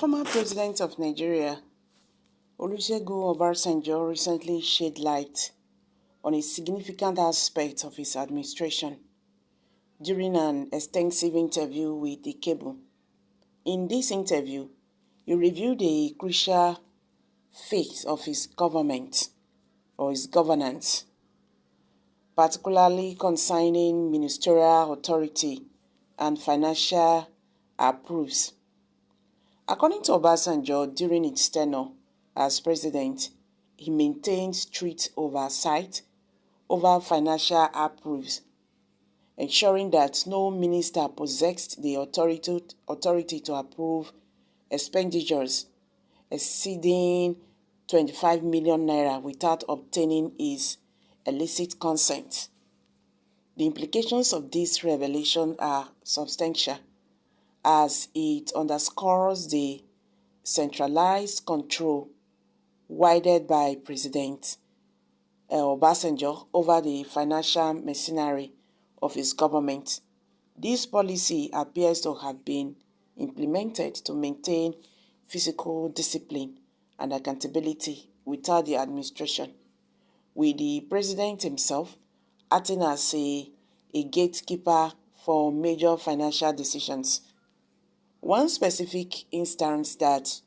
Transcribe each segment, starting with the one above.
Former President of Nigeria, Olusegun Obasanjo, recently shed light on a significant aspect of his administration during an extensive interview with the cable. In this interview, he reviewed a crucial phase of his government or his governance, particularly concerning ministerial authority and financial approves. According to Obasanjo, during its tenure as president, he maintained strict oversight over financial approves, ensuring that no minister possessed the authority to approve expenditures exceeding 25 million naira without obtaining his illicit consent. The implications of this revelation are substantial, as it underscores the centralized control wielded by President Obasanjo over the financial machinery of his government. This policy appears to have been implemented to maintain fiscal discipline and accountability without the administration, with the president himself acting as a gatekeeper for major financial decisions. One specific instance that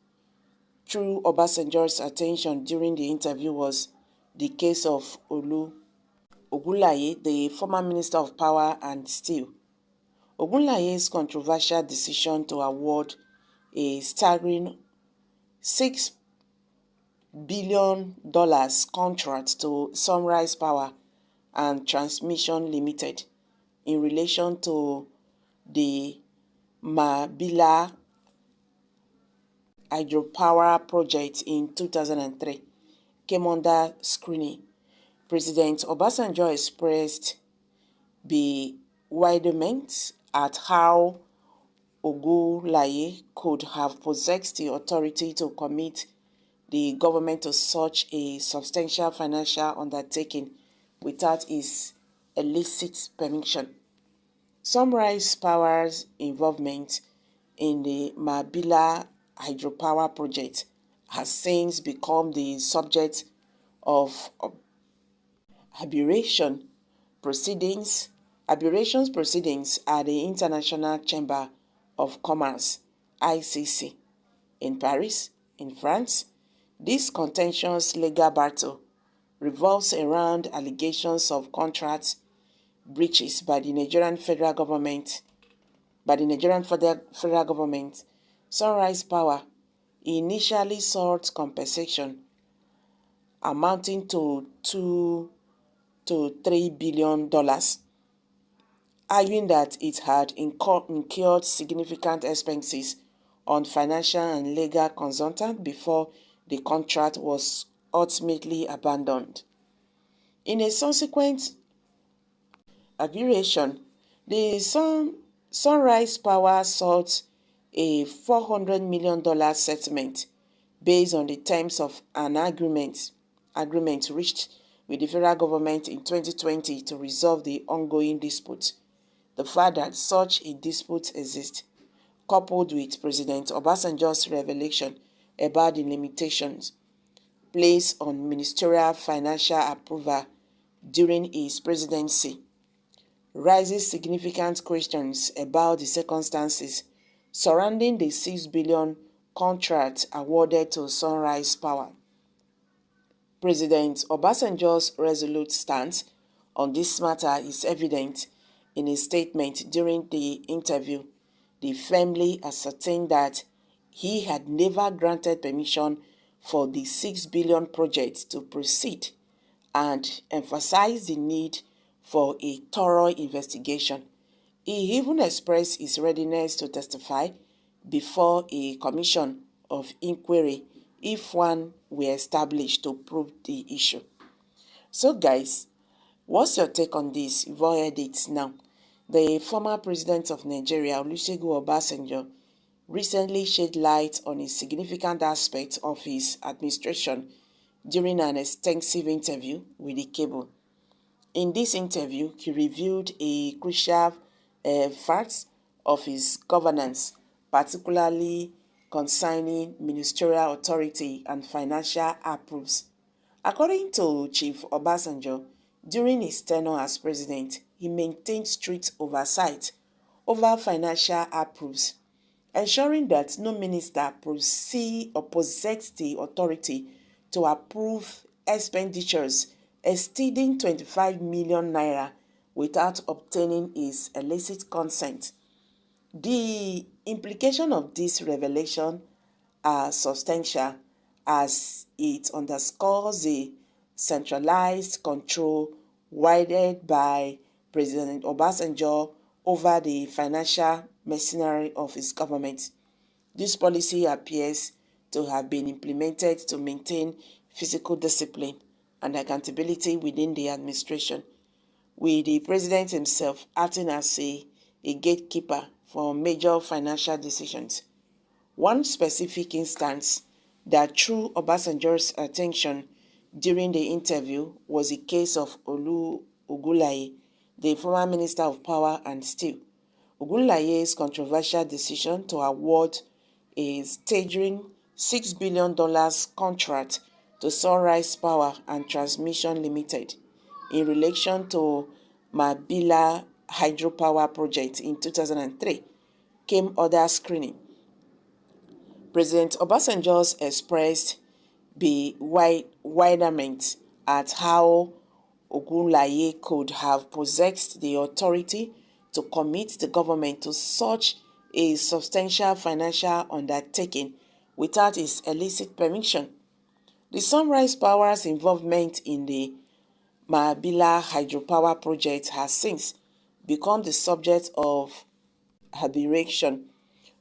drew Obasanjo's attention during the interview was the case of Ogunlaye, the former Minister of Power and Steel. Ogunlaye's controversial decision to award a staggering $6 billion contract to Sunrise Power and Transmission Limited in relation to the Mabila hydropower project in 2003 came under scrutiny. President Obasanjo expressed bewilderment at how Ogunlaye could have possessed the authority to commit the government to such a substantial financial undertaking without his illicit permission. Sunrise Power's involvement in the Mabila hydropower project has since become the subject of arbitration proceedings at the International Chamber of Commerce (ICC) in Paris, in France. This contentious legal battle revolves around allegations of contract breaches by the Nigerian federal government. Sunrise Power initially sought compensation amounting to $2 to $3 billion, arguing that it had incurred significant expenses on financial and legal consultants before the contract was ultimately abandoned. In a subsequent arbitration, the Sunrise Power sought a $400 million settlement based on the terms of an agreement reached with the federal government in 2020 to resolve the ongoing dispute. The fact that such a dispute exists, coupled with President Obasanjo's revelation about the limitations placed on ministerial financial approval during his presidency, raises significant questions about the circumstances surrounding the $6 billion contract awarded to Sunrise Power. President Obasanjo's resolute stance on this matter is evident in a statement during the interview. He firmly ascertained that he had never granted permission for the $6 billion project to proceed and emphasized the need for a thorough investigation. He even expressed his readiness to testify before a commission of inquiry if one were established to probe the issue. So guys, what's your take on this? You've all heard it now. The former president of Nigeria, Olusegun Obasanjo, recently shed light on a significant aspect of his administration during an extensive interview with the cable. In this interview, he reviewed a crucial facts of his governance, particularly concerning ministerial authority and financial approves. According to Chief Obasanjo, during his tenure as president, he maintained strict oversight over financial approves, ensuring that no minister possessed the authority to approve expenditures exceeding 25 million naira without obtaining his illicit consent. The implication of this revelation are substantial, as it underscores the centralized control wielded by President Obasanjo over the financial machinery of his government. This policy appears to have been implemented to maintain fiscal discipline and accountability within the administration, with the president himself acting as a gatekeeper for major financial decisions. One specific instance that drew Obasanjo's attention during the interview was the case of Olu Ogulaye, the former Minister of Power and Steel. Ogulaye's controversial decision to award a staggering $6 billion contract to Sunrise Power and Transmission Limited in relation to Mabila hydropower project in 2003 came under screening. President Obasanjo expressed bewilderment at how Ogulaye could have possessed the authority to commit the government to such a substantial financial undertaking without his illicit permission. The Sunrise Power's involvement in the Mabila hydropower project has since become the subject of arbitration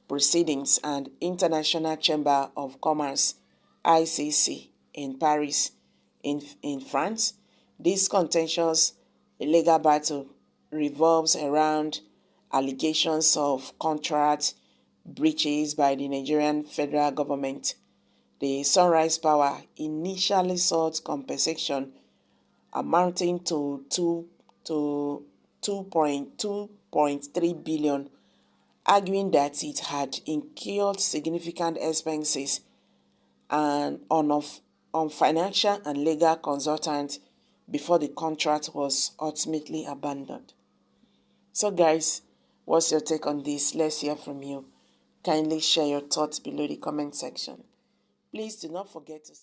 proceedings and International Chamber of Commerce (ICC) in Paris, in France. This contentious legal battle revolves around allegations of contract breaches by the Nigerian federal government. The Sunrise Power initially sought compensation amounting to 2.3 billion, arguing that it had incurred significant expenses and on financial and legal consultants before the contract was ultimately abandoned. So guys, what's your take on this? Let's hear from you. Kindly share your thoughts below the comment section. Please do not forget to